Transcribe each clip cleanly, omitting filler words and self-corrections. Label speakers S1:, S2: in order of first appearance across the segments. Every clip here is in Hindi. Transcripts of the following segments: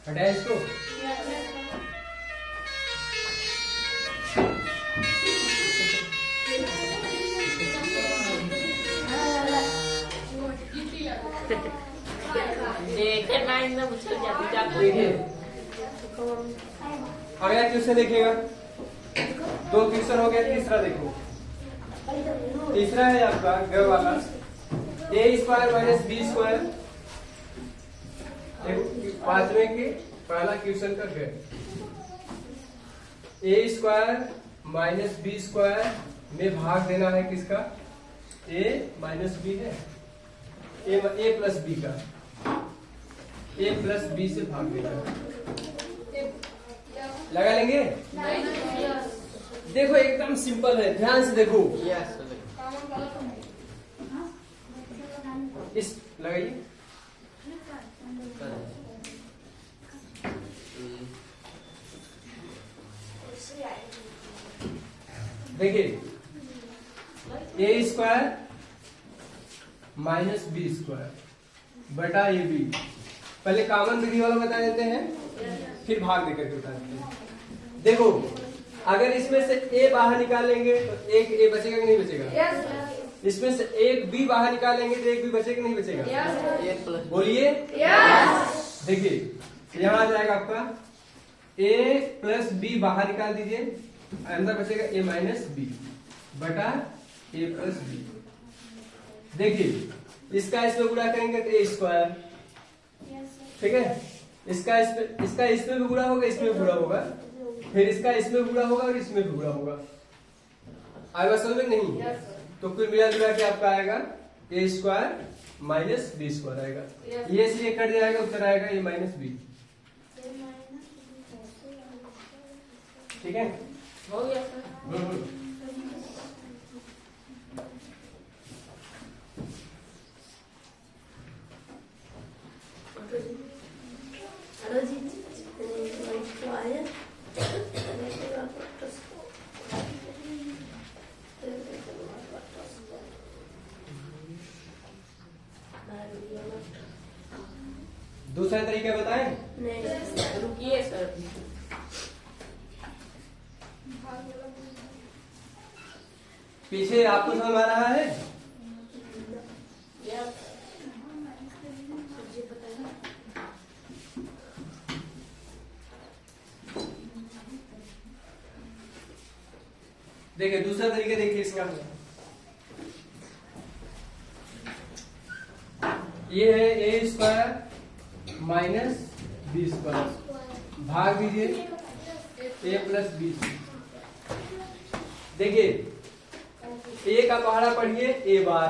S1: हटाया इसको। देखिए अगला क्वेश्चन देखिएगा, 2 क्वेश्चन हो गया, तीसरा देखो। तीसरा है आपका ग वाला, a square minus B square. पांचवे के पहला क्वेश्चन का ग, a square minus B square में भाग देना है किसका, a माइनस बी है, a प्लस बी का, a प्लस बी से भाग देना है। लगा लेंगे? देखो एकदम सिंपल है, ध्यान से देखो। इस लगाइए, देखिए a square minus B square बटा ए बी। पहले कॉमन विधि वाला बता देते हैं, फिर भाग देकर के बता देते हैं। देखो अगर इसमें से a बाहर निकालेंगे तो एक a बचेगा कि नहीं बचेगा? इसमें से एक b बाहर निकालेंगे तो एक b बचेगा कि नहीं बचेगा? बोलिए। देखिए यहाँ आ जाएगा आपका a प्लस बी, बाहर निकाल दीजिए, अंदर बचेगा a माइनस बी बटा a प्लस बी। देखिए इसका इसमें गुणा करेंगे तो a स्क्वायर, ठीक है, इसका इसमें भी गुणा होगा, इसमें भी गुणा होगा, फिर इसका इसमें गुणा होगा और इसमें भी गुणा होगा। आएगा समझ में नहीं? तो कुल मिला जुला के आपका आएगा a square minus B square आएगा। ये से ये कट जाएगा, उत्तर आएगा a माइनस बी। ठीक है,
S2: हो गया सर।
S1: दूसरा तरीका बताएं?
S2: रुकिए सर,
S1: पीछे आपको समझ आ रहा है? देखिए दूसरा तरीका देखिए इसका, ये है a square minus B square, भाग दीजिए a प्लस बी। देखिए a का पहाड़ा पढ़िए a बार,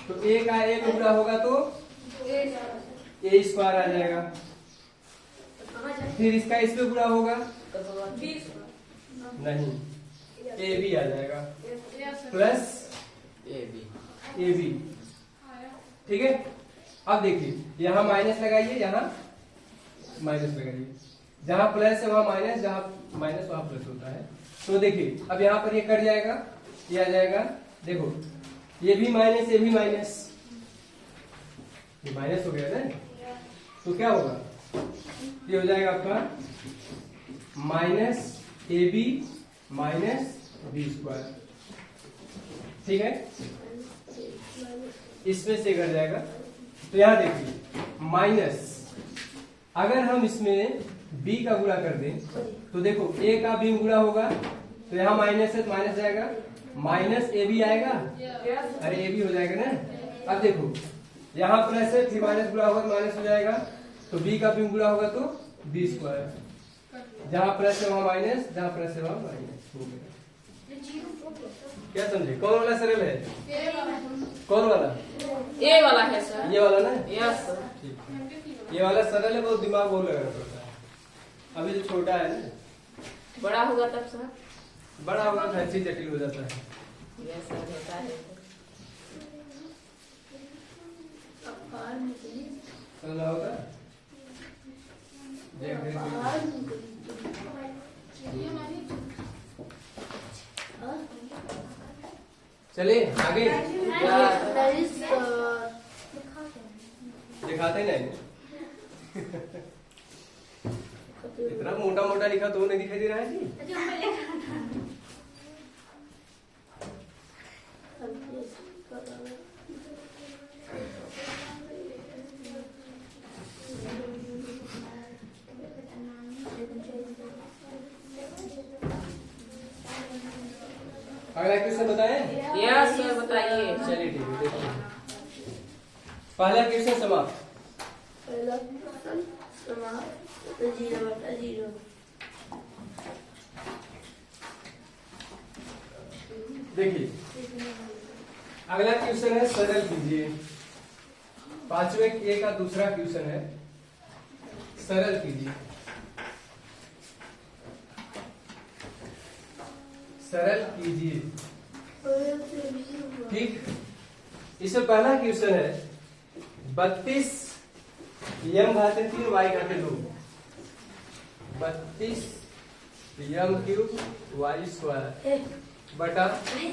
S1: तो a का a में गुणा होगा तो a स्क्वायर आ जाएगा, फिर इसका इसमें गुणा होगा नहीं, ए बी आ जाएगा प्लस ए बी। ठीक है, अब देखिए यहाँ माइनस लगाइए, यहाँ माइनस लगाइए, जहां प्लस है वहां माइनस, जहां माइनस वहां प्लस होता है। तो देखिए अब यहाँ पर ये कट जाएगा, ये आ जाएगा, देखो ये भी माइनस, ये भी माइनस, ये माइनस हो गया ना, तो क्या होगा, ये हो जाएगा आपका minus A B minus B square. ठीक है, इसमें से कट जाएगा। तो यहां देखिए माइनस, अगर हम इसमें b का गुणा कर दें तो देखो a का b गुणा होगा, तो यहाँ माइनस है तो माइनस जाएगा, माइनस ए बी आएगा, अरे ए बी हो जाएगा ना। अब देखो यहाँ प्लस है, फिर माइनस गुणा होगा तो माइनस हो जाएगा, तो b का b गुणा होगा तो बी स्क्वायर, जहां प्लस है वहां माइनस, जहां प्लस है वहां माइनस हो गया। क्या समझे? कौन वाला सरल है? कौन वाला?
S2: ए वाला है सर।
S1: ये वाला ना?
S2: Yes sir.
S1: ये वाला सरल है, बहुत दिमाग बहुत लगाना पड़ता है, अभी तो छोटा है ना,
S2: बड़ा होगा तब सर,
S1: बड़ा होगा तो अच्छी जटिल हो जाता है।
S2: यस सर, होता है।
S1: समझा होगा? चलिए आगे दिखाते नहीं, इतना मोटा मोटा लिखा तो नहीं दिखाई दे रहा है जी। अगला क्वेश्चन बताएं।
S2: यस सर बताइए।
S1: चलिए ठीक है, देखिए पहला क्वेश्चन समाप्त।
S3: पहला क्वेश्चन समाप्त। 0/0।
S1: देखिए अगला क्वेश्चन है, सरल कीजिए। 5वें ए का दूसरा क्वेश्चन है, सरल कीजिए। सरल कीजिए, ठीक। इसमें पहला क्वेश्चन है 32 यम घाते 3 वाई घाते 2। 32 यम क्यूब वाई स्क्वायर बटा 4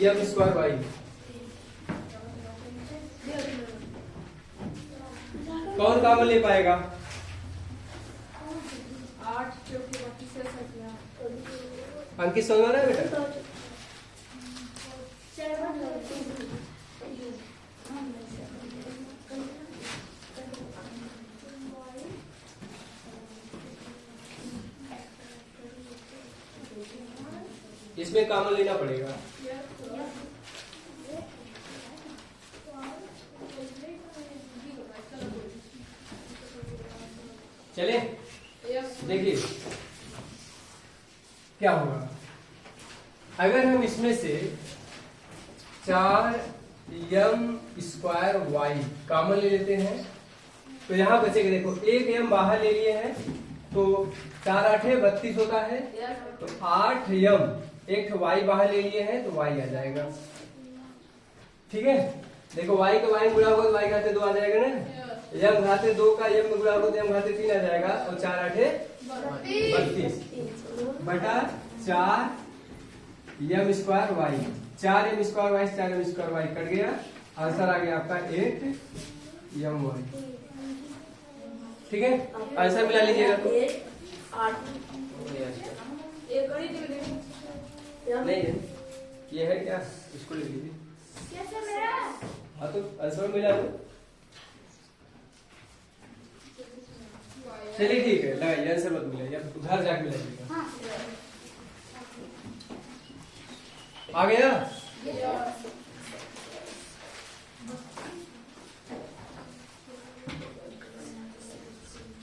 S1: यम स्क्वायर वाई। कौन कॉमन ले पाएगा?
S3: 8 क्योंकि बाकी से सकिया।
S1: अंकित समझ में आ रहा है बेटा? इसमें कॉमन लेना पड़ेगा। चले देखिए क्या होगा अगर हम इसमें से 4 यम स्क्वायर वाई कॉमन ले लेते हैं तो यहाँ बचेगा। देखो 1 यम बाहर ले लिए हैं तो 4 8 32 होता है, तो 8 यम 1 वाई बाहर ले लिए हैं तो वाई आ जाएगा। ठीक है, देखो वाई का वाई गुणा होगा तो वाई घाते 2 आ जाएगा ना। यम घाते 2 का यम में गुणा होगा तो यम घाते 3 आ जाएगा, और 4 8 32 बटा 4 M square Y. 4 M square Y 4 M square Y कट गया, आंसर आ गया आपका 8 यम वाई। ठीक है, आंसर मिला लीजिएगा तो।
S3: 8
S1: नहीं है ये है क्या, इसको लिख लीजिए। हाँ तो आंसर मिला दो। चलिए ठीक है, लगाइए आंसर मत मिला, या घर जाके मिलाइएगा। आ गया?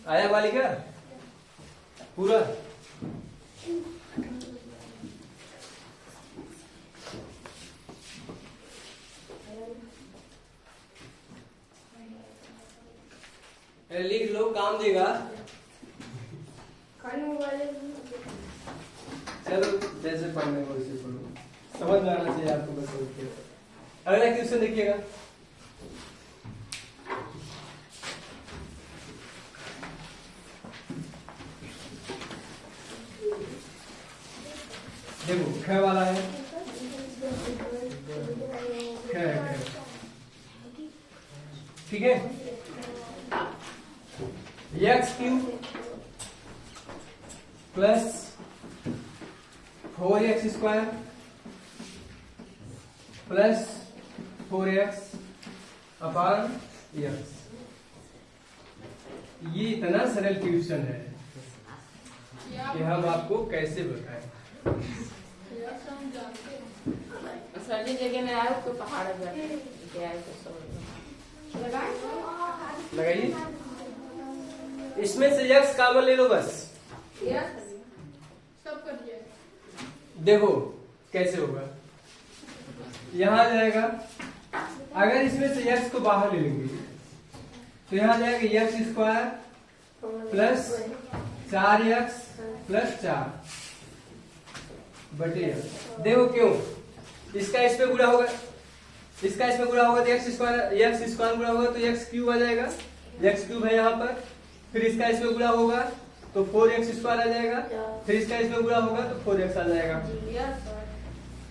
S1: आया बालिका पूरा? लिख लो, काम देगा। चलो जैसे पढ़ने को वैसे पढ़ो, समझ में आना चाहिए आपको बस। अगला क्वेश्चन देखिएगा। देखो ख वाला है, ख है। ठीक है, x cube plus 4x square plus 4x अपान एक्स। ये इतना सरल क्वेश्चन है कि हम आपको कैसे बताएं।
S2: सर जी जगह में आए तो पहाड़
S1: लगाइए, इसमें से x कॉमन ले लो बस।
S3: सब कर दिया।
S1: देखो कैसे होगा, यहां आ जाएगा। अगर इसमें से x को बाहर ले लेंगे तो यहां आ जाएगा x square plus 4x plus 4 बटे x। देखो क्यों, इसका इस पे गुणा होगा, इसका इसमें गुणा होगा तो x स्क्वायर गुणा होगा तो x क्यूब आ जाएगा। x क्यूब है यहाँ पर, फिर इसका इसमें गुणा होगा तो 4x स्क्वायर आ जाएगा, फिर इसका इसमें गुणा होगा तो 4x आ जाएगा।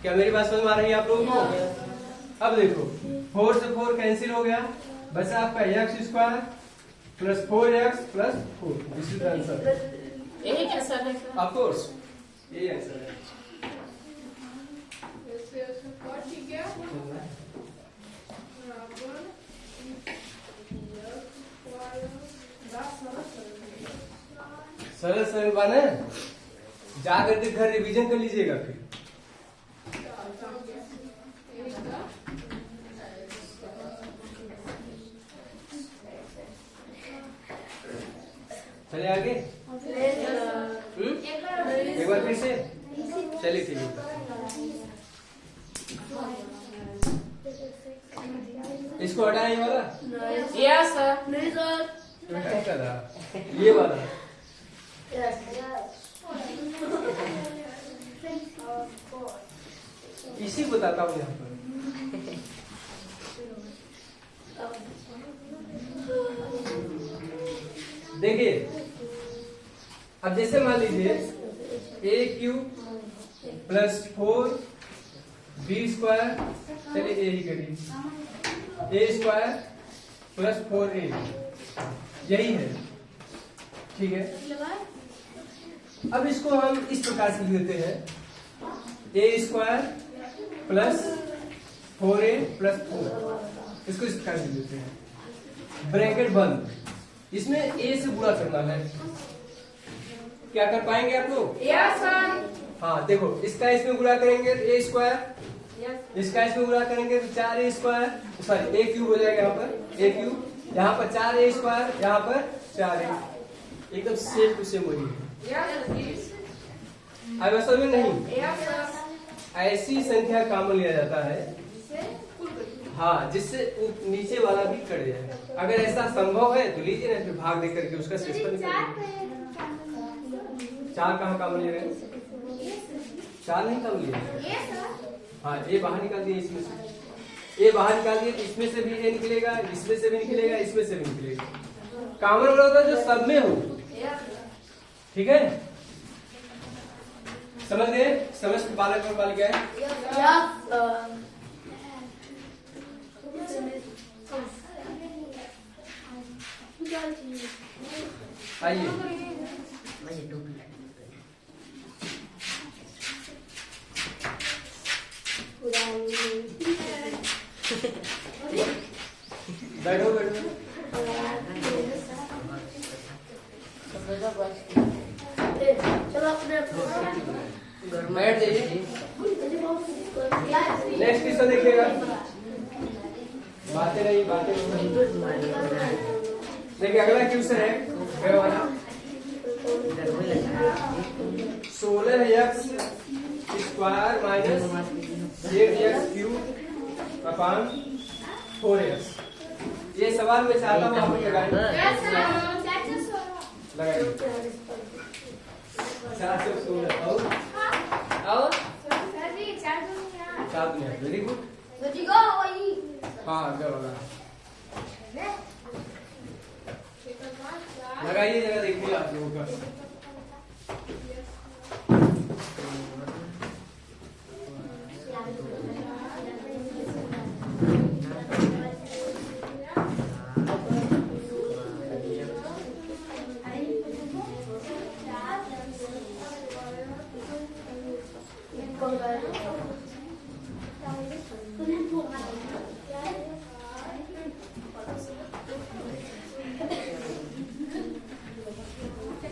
S1: क्या मेरी बात समझ में आ रही है आप लोगों को? अब देखो 4 से 4 कैंसिल हो गया, बचा आपका x square plus 4x plus 4। This is the answer
S2: यही आंसर है सर।
S1: ऑफ कोर्स, यही आंसर है।
S3: ठीक है
S1: सरल सरल बने, जाकर के घर रिवीजन कर लीजिएगा फिर। चलिए आगे। एक बार फिर से चलिए, ठीक है। इसको हटाएं ये वाला,
S2: यस सर।
S3: नहीं सर
S1: क्या कर रहा ये वाला। इसी बताता हूँ यहाँ पर। देखिए अब जैसे मान लीजिए ए क्यू प्लस 4b स्क्वायर, चलिए ए ही करिए, ए स्क्वायर प्लस 4a, यही है, ठीक है। अब इसको हम इस प्रकार से लिख देते हैं, ए स्क्वायर प्लस 4a प्लस 4, इसको इस प्रकार से लिख देते हैं, ब्रैकेट बंद। इसमें ए से गुणा करना है, क्या कर पाएंगे आप लोग?
S2: Yes sir.
S1: हाँ देखो, इसका इसमें गुणा करेंगे तो ए स्क्वायर,
S2: यस।
S1: इसका इसमें गुणा करेंगे तो 4a स्क्वायर, सॉरी ए क्यूब हो जाएगा यहाँ पर, ए क्यूब, यहाँ पर 4a स्क्वायर, यहाँ पर 4a, एकदम सेम टू सेम वही है।
S2: यस
S1: अब असल में नहीं,
S2: यस सर।
S1: ऐसी संख्या कॉमन लिया जाता है, हाँ, जिससे नीचे वाला भी कट जाए। अगर ऐसा संभव है तो लीजिए ना, फिर भाग दे करके उसका शेषफल निकालिए। 4 कहाँ कॉमन ले रहे हैं? 4 नहीं कॉमन लिए, हाँ ए बाहर निकाल दिए, इसमें से ए बाहर निकाल दिए तो इसमें से भी ए निकलेगा, इसमें से भी निकलेगा, इसमें से भी निकलेगा। कॉमन वाला होता है जो सब में हो, ठीक है। समझ गए? समस्त बालक और बालिकाएं आइए। बैठो बैठो।
S3: चलो अपने
S1: बैठ जाइए। नेक्स्ट क्वेश्चन देखिएगा, बातें नहीं, बातें नहीं। देखिए अगला क्वेश्चन है 16x square minus 8x cube upon 4x। ये सवाल मैं चाहता हूँ आप लोग लगाइए। 416 और 4 वेरी गुड। हाँ लगाइए जरा, देखिए आप लोगों का।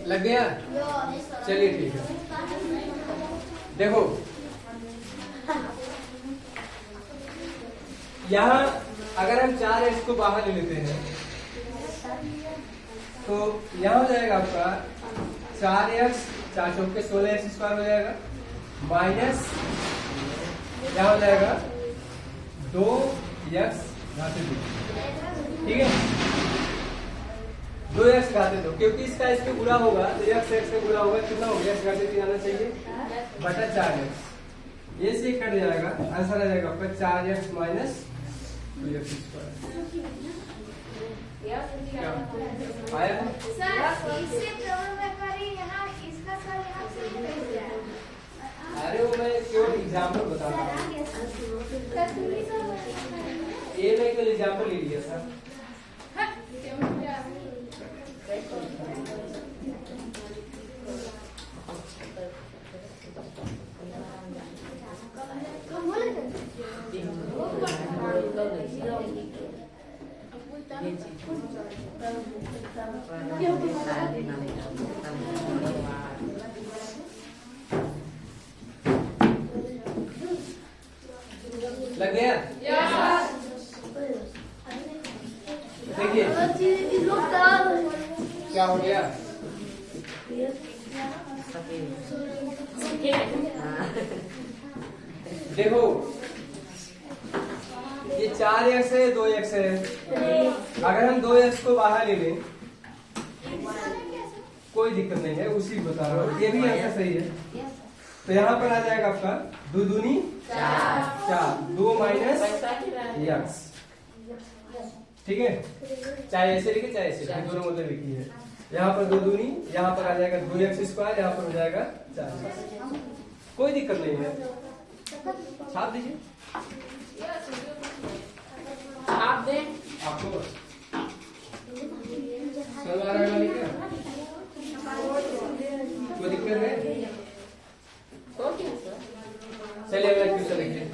S1: लग गया? चलिए ठीक है। देखो यहाँ अगर हम 4x को बाहर ले लेते हैं तो यहाँ हो जाएगा आपका 4x, 4 चौके 16x स्क्वायर हो जाएगा, माइनस यहाँ हो जाएगा 2x घाते 2, ठीक है। 2x घाते 2, क्योंकि इसका इसमें गुणा होगा तो x से गुणा होगा, कितना हो गया? x घाते 3 आना चाहिए बटा 4x, ये से कट जाएगा, आंसर आ जाएगा आपका 4x माइनस 2x स्क्वायर। आया है? अरे वो मैं केवल एग्जाम्पल बता रहा हूँ, ये मैं केवल एग्जाम्पल ले लिया सर। लग गया? देखिए क्या हो गया? देखो ये 4x है, 2x है। अगर हम 2x को बाहर ले लें कोई दिक्कत नहीं है, उसी बता रहा हूँ। ये भी आंसर सही है। तो यहाँ पर आ जाएगा आपका 2 दूनी 4, 2 माइनस x। ठीक है, चाहे ऐसे लिखे चाहे ऐसे लिखे, दोनों मतलब एक ही है। यहाँ पर 2 दूनी, यहाँ पर आ जाएगा 2x², यहाँ पर हो जाएगा 4। कोई दिक्कत नहीं है, छाप दीजिए।
S2: आप दें
S1: आपको समझ आ रहा है क्या? कोई दिक्कत है?
S2: तो क्या सर?
S1: चलिए अगला क्वेश्चन देखिए।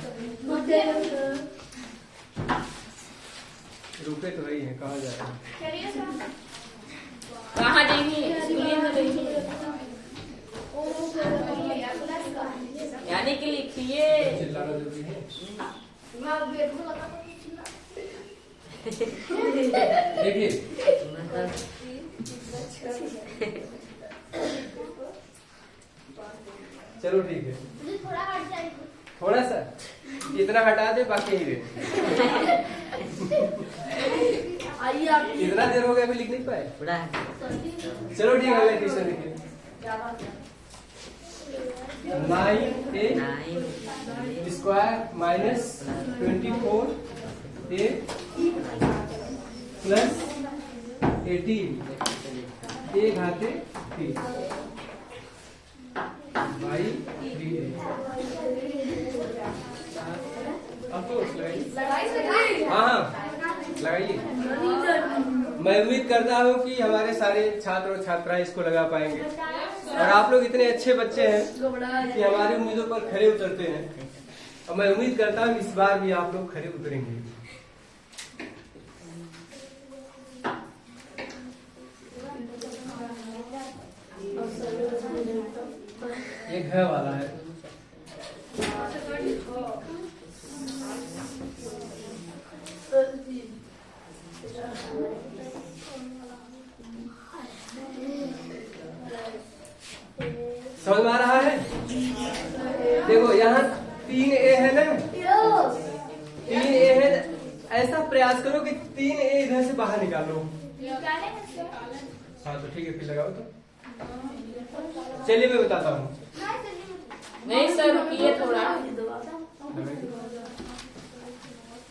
S1: रुके तो वही है, कहाँ जा रहे हैं?
S2: कहाँ जाएंगे? स्कूल में जाएंगे। यानी कि लिखिए।
S1: चिल्लाना जरूरी है। देखिए चलो ठीक है, थोड़ा सा इतना हटा दे, बाकी ही रहे। इतना देर हो गया अभी लिख नहीं पाए। चलो ठीक है, अगला क्वेश्चन देखिए। 9a² minus 24a plus 18 a घाते 3 by 3a। आपको लगाइए। हाँ लगाइए। मैं उम्मीद करता हूँ कि हमारे सारे छात्र और छात्राएं इसको लगा पाएंगे, और आप लोग इतने अच्छे बच्चे हैं कि हमारी उम्मीदों पर खरे उतरते हैं, और मैं उम्मीद करता हूँ इस बार भी आप लोग खरे उतरेंगे। ये घ वाला है। समझ में आ रहा है? देखो यहाँ 3a है ना, 3a है। ऐसा प्रयास करो कि 3a इधर से बाहर निकालो। हाँ तो ठीक है, फिर लगाओ। तो चलिए मैं बताता हूँ।
S2: नहीं सर रुकिए थोड़ा।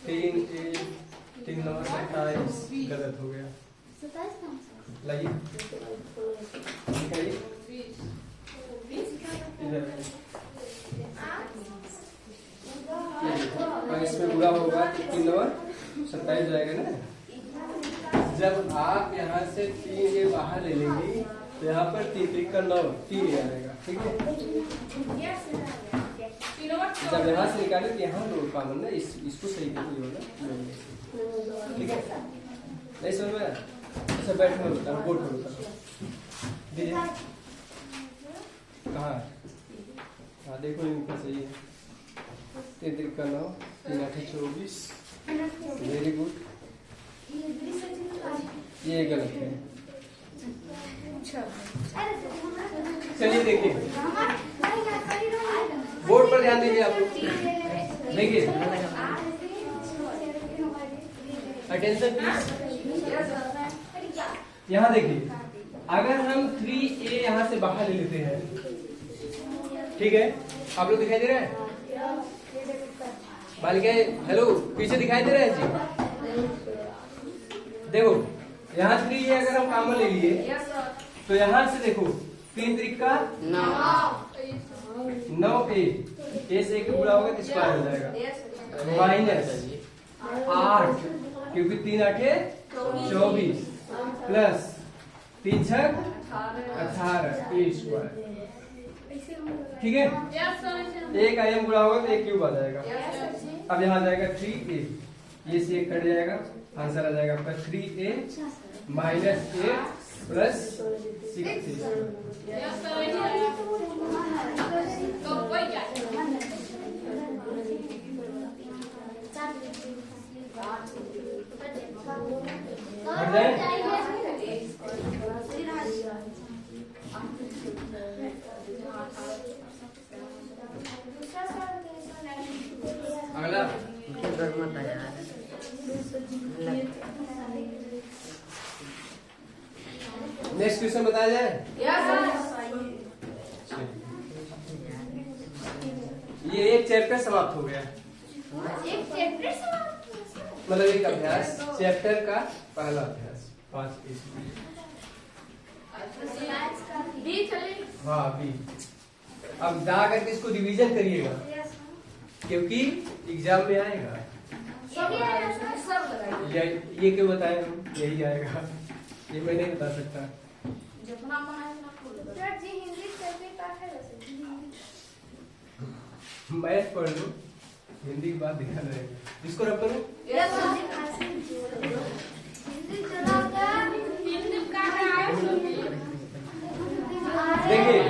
S1: 3 नंबर 27 गलत हो गया। लाइए और इसमें पूरा होगा 3 नंबर 27 जाएगा ना। जब आप यहाँ से 3 बाहर ले लेंगे तो यहाँ पर 3 का 9 3 आ जाएगा। ठीक है, जब यहाँ से निकाले तो यहाँ लो कॉमन ना, इसको सही करके होगा। ठीक है, नहीं समझ में? अच्छा बैठ में बता, बोर्ड पर बता दीजिए कहाँ। हाँ देखो इनका सही है। 3 का 9 3 8 24। Very good. ये गलत है। चलिए देखिए, बोर्ड पर ध्यान दीजिए आप लोग। देखिए अटेंशन प्लीज। यहाँ देखिए, अगर हम 3a यहाँ से बाहर ले लेते हैं, ठीक है, आप लोग दिखाई दे रहे हैं? बालिका हेलो, पीछे दिखाई दे रहा है जी? देखो यहाँ 3a अगर हम कॉमन ले लिए तो यहाँ से देखो 3 त्रिका 9a, a से एक बुरा होगा तो स्क्वायर हो जाएगा, माइनस 8 क्योंकि 3 8 24 प्लस 3 6 18 ए स्क्वायर। ठीक है,
S3: Yes, sir.
S1: एक आई एम गुणा होगा तो एक क्यूब आ जाएगा। अब यहाँ जाएगा 3a, ये से एक कट जाएगा, आंसर आ जाएगा आपका 3a minus 8 plus 6a।
S3: Yes, sir. तो कोई क्या?
S1: हट जाए। अगला नेक्स्ट क्वेश्चन बताया जाए। ये एक चैप्टर समाप्त हो गया, मतलब एक अभ्यास, चैप्टर का पहला अभ्यास 5 हाँ बी। अब जा करके इसको रिवीजन करिएगा क्योंकि एग्जाम में आएगा। ये क्यों बताएं हम, यही आएगा, ये मैं नहीं बता सकता। मैथ पढ़ लो, हिंदी की बात ध्यान रहेगा। इसको रख करो। देखिए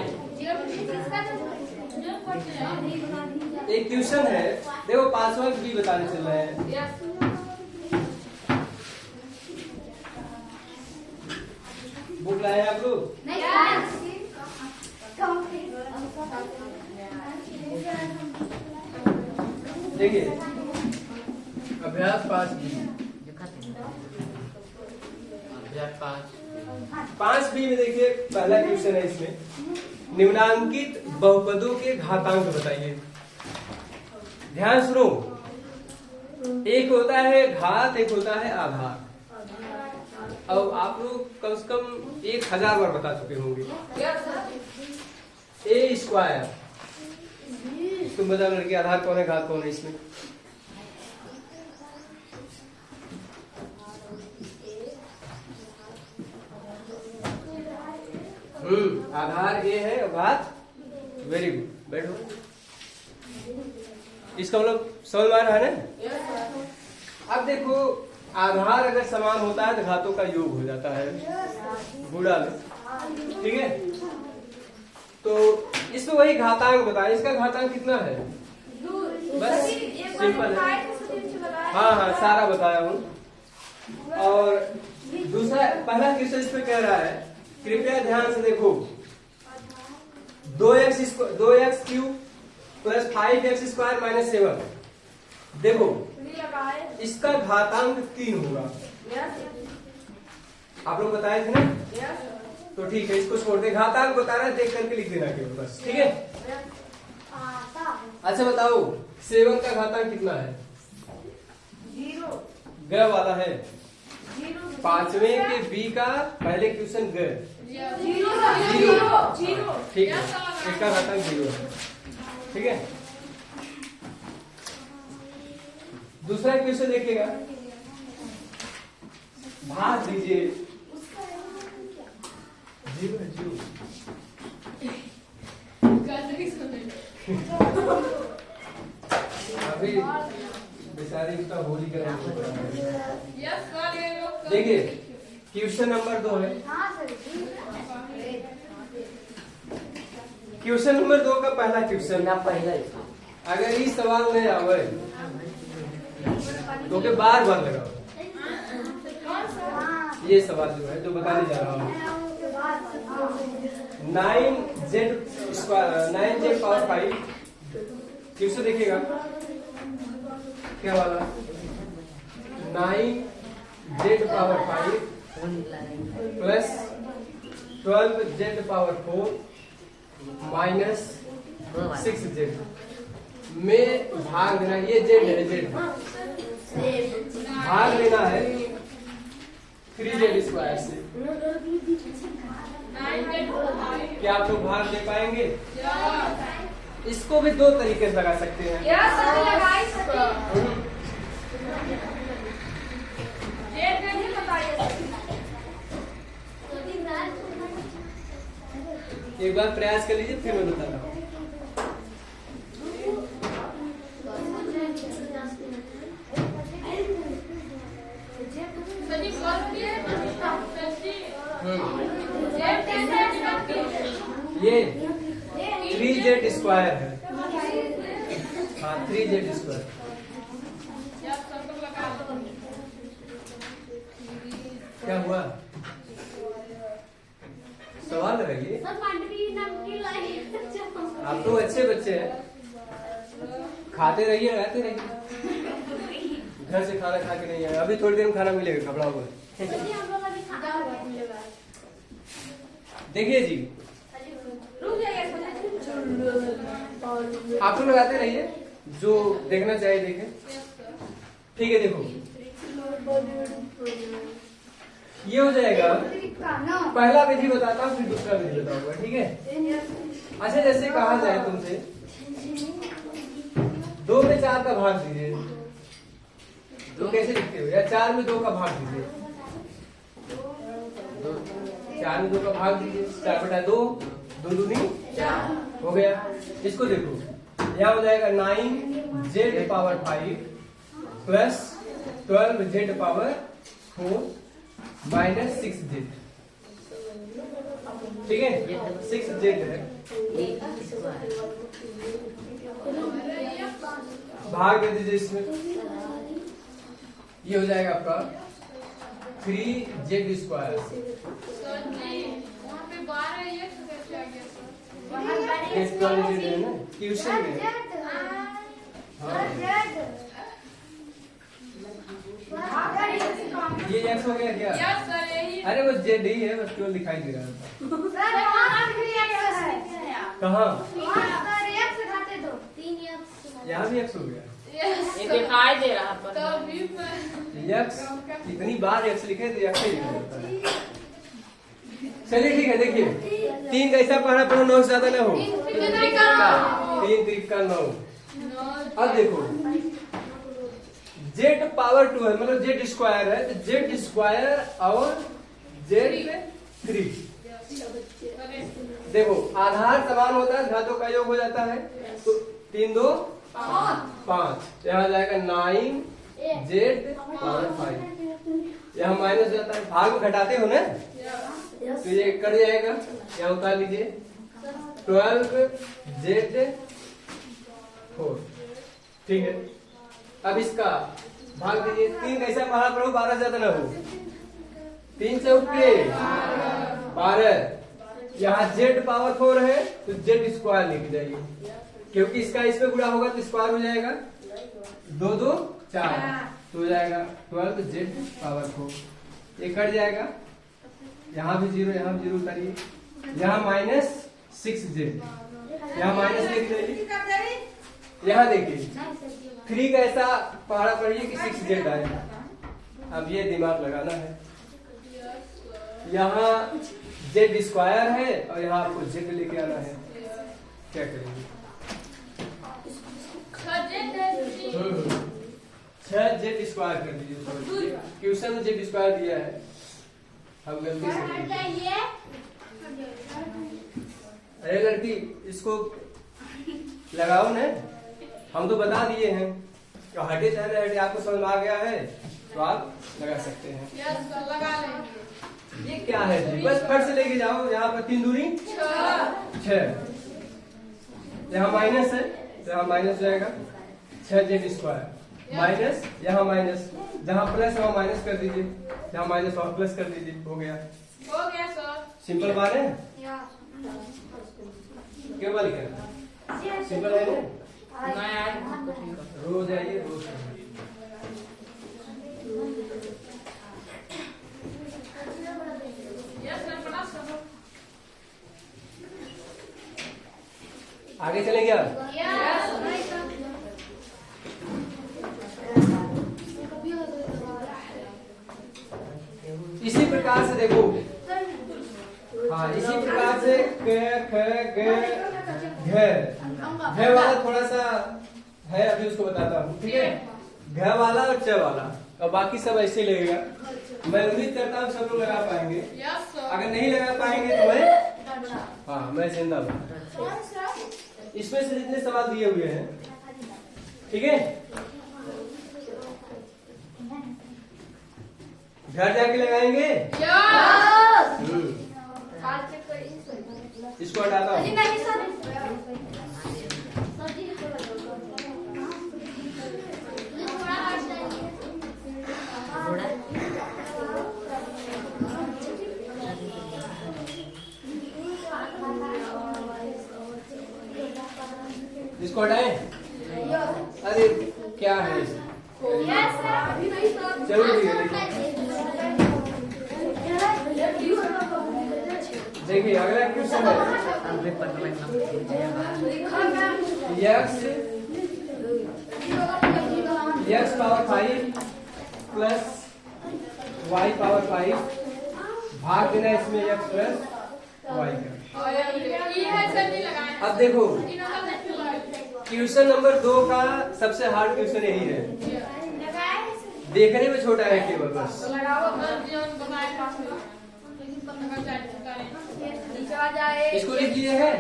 S1: एक क्वेश्चन है, देखो 5वां बी बताने चल रहे हैं। बुक लाए आप लोग? देखिए अभ्यास 5B, अभ्यास 5B में देखिए पहला क्वेश्चन है, इसमें निम्नांकित बहुपदों के घातांक बताइए। ध्यान सुनो, एक होता है घात, एक होता है आधार। अब आप लोग कम से कम 1000 बार बता चुके होंगे। ए स्क्वायर, तुम बता लड़की आधार कौन है घात कौन है इसमें? आधार ए है और घात, वेरी गुड, बैठो। इसका मतलब समझ में आ रहा है ना? अब देखो आधार अगर समान होता है तो घातों का योग हो जाता है गुणा में, ठीक है? तो इसमें वही घातांक बताया, इसका घातांक कितना है? बस सिंपल है। हाँ हाँ सारा बताया हूँ। और दूसरा पहला क्वेश्चन इसमें कह रहा है, कृपया ध्यान से देखो, 2x cube plus 5x square minus 7। देखो इसका घातांक 3 होगा, आप लोग बताए थे ना? तो ठीक है, इसको छोड़ दे, घातांक बता रहा है, देख करके लिख देना केवल बस, ठीक है? अच्छा बताओ 7 का घातांक कितना है?
S3: 0
S1: ग वाला है। 5वें के बी का पहले क्वेश्चन ग,
S3: 0
S1: ठीक है, इसका घातांक 0 है, ठीक है? दूसरा क्वेश्चन देखिएगा, भाग दीजिए। 0 अभी बेचारी इसका होली का देखिए क्वेश्चन नंबर 2 है। क्वेश्चन नंबर 2 का पहला क्वेश्चन, अगर ये सवाल नहीं आवे तो के बार बार लगाओ। ये सवाल जो है जो बताने जा रहा हूँ, 9z पावर 5 क्वेश्चन देखिएगा क्या वाला, 9z power 5 plus 12z power 4 minus 6z में भाग देना। ये z है, z भाग लेना है 3z स्क्वायर से। क्या आप लोग भाग दे पाएंगे? इसको भी 2 तरीके से लगा सकते हैं। एक बार प्रयास कर लीजिए, फिर मैं बताता हूँ। ये 3z स्क्वायर है। हाँ 3z स्क्वायर। क्या हुआ? सवाल लगाइए। आप तो अच्छे बच्चे हैं, खाते रहिए रहते रहिए। घर से खाना खा के नहीं आए, अभी थोड़ी देर में खाना मिलेगा घबरा हुआ। देखिए जी, आप लोग लगाते रहिए, जो देखना चाहिए देखें। ठीक है, देखो ये हो जाएगा। पहला विधि बताता हूँ, फिर दूसरा विधि बताऊंगा, ठीक है। अच्छा, जैसे कहा जाए तुमसे 2 में 4 का भाग दीजिए, तो कैसे लिखते हो? या 4 में 2 का भाग दीजिए, 4 में 2 का भाग दीजिए। 4/2, 2 दूनी 4 हो गया। इसको देखो, यहाँ हो जाएगा 9z⁵ plus 12z⁴ minus 6z। ठीक है, 6z है। भाग दे दीजिए इसमें, ये हो जाएगा आपका 3z²। ट्यूशन में ये x हो गया क्या? अरे वो z ही है, बस केवल दिखाई दे रहा है। कहाँ? यहाँ भी x हो गया।
S2: दिखाई दे रहा पर
S1: x इतनी बार x लिखे तो x ही लिखा जाता है। चलिए ठीक है, देखिए 3 का ऐसा पढ़ा पढ़ो 9 से ज्यादा ना हो। 3 3 का 9। अब देखो z⁴ है, मतलब z² है, तो z² और z3। देखो आधार समान होता है, घातों का योग हो जाता है, तो 3 2 5। यहाँ जाएगा 9z⁵। यहाँ माइनस जाता है, भाग में घटाते हो ना, तो ये कट जाएगा। यहाँ उतार लीजिए 12z⁴। ठीक है, अब इसका भाग दीजिए। 3 कैसा पढ़ा पढ़ो 12 से ज्यादा ना हो। 3 चौके 12। यहाँ z⁴ है तो z² लेके जाइए, क्योंकि इसका इसमें गुणा होगा तो स्क्वायर हो जाएगा। 2 2 4 तो हो जाएगा 12z⁴। ये कट जाएगा, यहाँ भी 0, यहाँ भी 0 उतारिए। यहाँ माइनस 6z, यहाँ माइनस लिख दीजिए। यहाँ देखिए 3 का ऐसा पढ़ा पढ़िए कि 6z आए। अब ये दिमाग लगाना है, यहाँ z² है और यहाँ आपको z लेके आना है। क्या करेंगे? 6z² कर दीजिए। ट्यूशन में z² दिया है, हम गलती से। अरे लड़की, इसको लगाओ ना, हम तो बता दिए हैं। तो हटे चाहे ना हटे, आपको समझ में आ गया है तो आप लगा सकते हैं। ये क्या है जी? बस फट से लेके जाओ। यहाँ पर 3 दूनी 6। यहाँ माइनस है तो यहाँ माइनस जाएगा 6z² माइनस, यहाँ माइनस, जहाँ प्लस वहाँ माइनस कर दीजिए, जहाँ माइनस वहाँ प्लस कर दीजिए। हो गया सर। सिंपल बात है, क्यों बात लिखा? सिंपल है ना? रोज आइए, रोज आगे चले क्या? इसी प्रकार से देखो, हाँ इसी प्रकार से क ख ग घ वाला थोड़ा सा है, अभी उसको बताता हूँ। ठीक है, घ वाला और च वाला, और बाकी सब ऐसे लगेगा। मैं उम्मीद करता हूँ सब लोग लगा पाएंगे। अगर नहीं लगा पाएंगे तो मैं हाँ मैं जिंदाबाद। इसमें से जितने सवाल दिए हुए हैं, ठीक है, घर जाके लगाएंगे। इसको हटाता हूँ। इसको हटाए। अरे क्या है, चलो ठीक है। देखिए अगला क्वेश्चन है x power 5 plus y power 5 भाग देना इसमें x प्लस y का। अब देखो क्वेश्चन नंबर 2 का सबसे हार्ड क्वेश्चन यही है, देखने में छोटा है केवल बस। इसको लिख लिए है।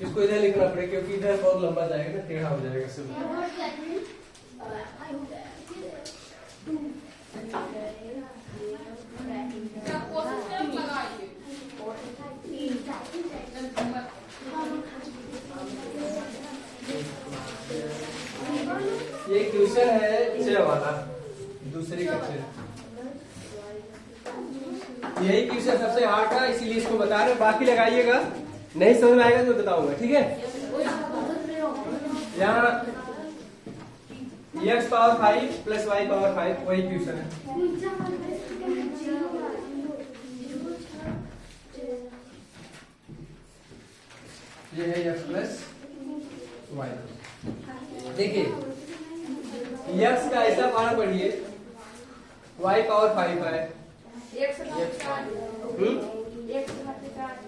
S1: इसको इधर लिखना पड़ेगा क्योंकि इधर बहुत लंबा जाएगा ना, टेढ़ा हो जाएगा सब। ये क्वेश्चन है 6 वाला, दूसरी कक्षा। यही क्वेश्चन सबसे हार्ड था, इसीलिए इसको बता रहे हैं। बाकी लगाइएगा, नहीं समझ में आएगा तो बताऊंगा, ठीक है। यहाँ x power 5 plus y power 5 वही क्वेश्चन है। ये है x प्लस y। देखिए x का ऐसा मान पढ़िए, y पावर 5 है।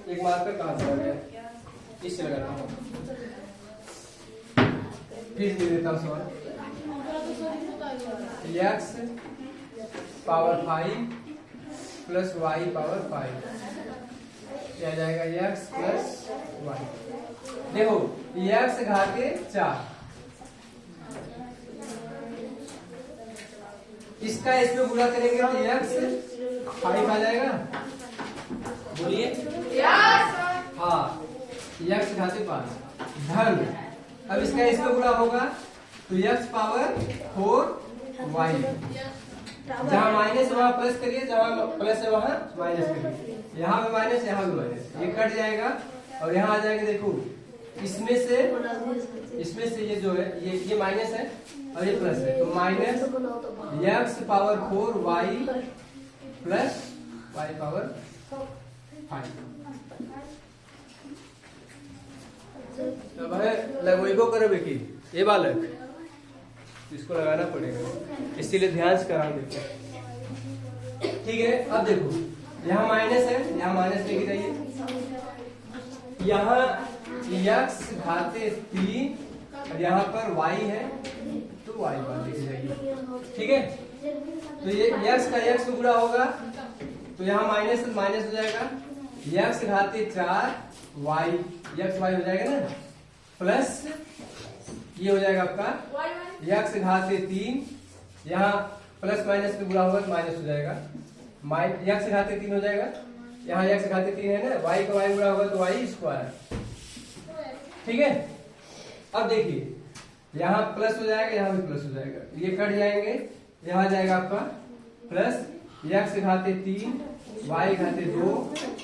S1: एक मार्कर कहाँ से आ गया, इससे लगाना हूँ। फिर दे देता हूँ सवाल। x power 5 plus y power 5 क्या जाएगा, x प्लस y। देखो x घाते 4, इसका इसमें गुणा करेंगे तो x 5 आ जाएगा। बोलिए हाँ, x घाते 5 धन। अब इसका इसमें गुणा होगा तो x पावर 4 y। जहाँ माइनस वहाँ प्लस करिए, जहाँ प्लस है वहाँ माइनस करिए। यहाँ पे माइनस, यहाँ भी माइनस, ये कट जाएगा और यहाँ आ जाएगा। देखो इसमें से ये जो है ये माइनस है और ये प्लस है, तो minus x power 4 y plus y power 5। अब है लगवेबो करो बेटी, ये बालक इसको लगाना पड़ेगा, इसीलिए ध्यान से करा देते, ठीक है। अब देखो यहाँ माइनस है, यहाँ माइनस लेके जाइए। यहाँ x घाते 3 और यहाँ पर y है तो y बार लेके जाइए, ठीक है। तो ये x का x में गुणा होगा तो यहाँ माइनस माइनस हो जाएगा। x घाते 4 y, x y हो जाएगा ना, प्लस ये हो जाएगा आपका x घाते 3, यहाँ प्लस माइनस में गुणा होगा तो माइनस हो जाएगा। x घाते 3 हो जाएगा, यहाँ x घाते 3 है ना, y का y गुणा होगा तो y स्क्वायर, ठीक है। अब देखिए यहाँ प्लस हो जाएगा, यहाँ भी प्लस हो जाएगा, ये कट जाएंगे, यहाँ जाएगा आपका plus x घाते 3 y घाते 2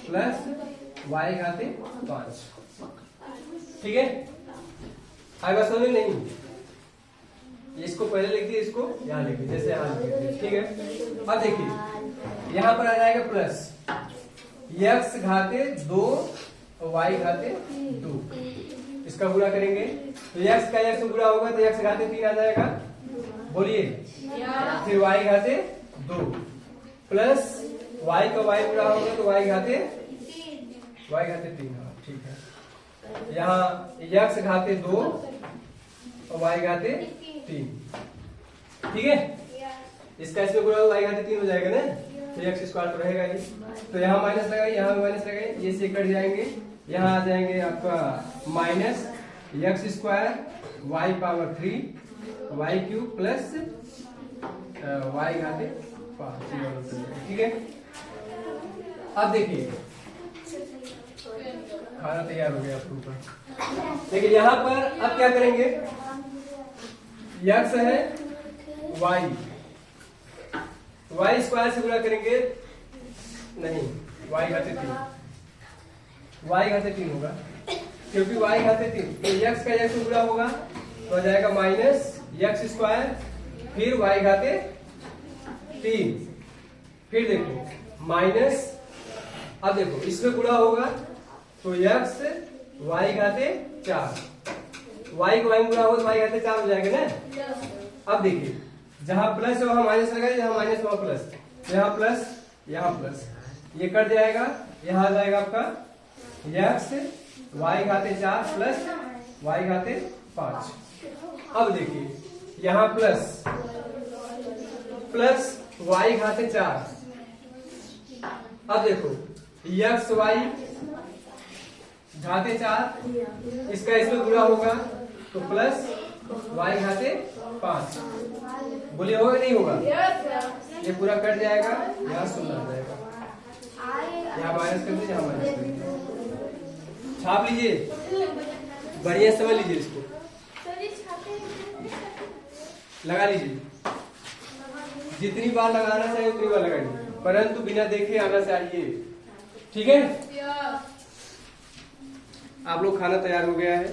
S1: plus y घाते 5, ठीक है। आगे बात समझ नहीं, इसको पहले लिख दिए, इसको यहाँ लिख दिए, जैसे यहाँ लिख दिए, ठीक है। अब देखिए यहाँ पर आ जाएगा प्लस x घाते 2 और y घाते 2, इसका गुणा करेंगे तो x का x गुणा होगा तो x घाते 3 आ जाएगा, बोलिए। फिर y घाते 2 प्लस y का y गुणा होगा तो y घाते 3 होगा। ठीक है। यहाँ x घाते 2 और y घाते 3, ठीक है। इसका इसमें गुणा y घाते 3 हो जाएगा ना, तो x स्क्वायर तो रहेगा ही। तो यहाँ माइनस लगाइए, यहाँ माइनस लगाइए, ये से कट जाएंगे, यहाँ आ जाएंगे आपका minus x square y power 3 y cube plus y घाते 5, ठीक है। अब देखिए खाना तैयार हो गया आपके ऊपर। देखिए यहाँ पर अब क्या करेंगे, x है y स्क्वायर से गुणा करेंगे, नहीं y घाते 3 होगा, क्योंकि y घाते 3 तो x का x से गुणा होगा तो आ जाएगा माइनस x स्क्वायर फिर y घाते 3, फिर देखो माइनस, अब देखो इसमें गुणा होगा तो x y घाते 4, y को y गुणा होगा तो y घाते 4 हो जाएगा ना। अब देखिए जहां प्लस है वहां माइनस लगाए, जहां माइनस वहां प्लस, यहाँ प्लस यहाँ प्लस, ये कट जाएगा, यहाँ आ जाएगा आपका x y घाते 4 प्लस y घाते 5। अब देखिए यहाँ प्लस y घाते 4, अब देखो x y घाते 4, इसका इसमें गुणा होगा तो प्लस y घाते 5, बोलिए होगा नहीं होगा, ये पूरा कट जाएगा, यहाँ 0 आ जाएगा, यहाँ माइनस कर दीजिए, यहाँ माइनस कर दीजिए, छाप लीजिए, बढ़िया समझ लीजिए, इसको लगा लीजिए, जितनी बार लगाना चाहिए उतनी बार लगाइए, परंतु बिना देखे आना चाहिए, ठीक है। आप लोग खाना तैयार हो गया है।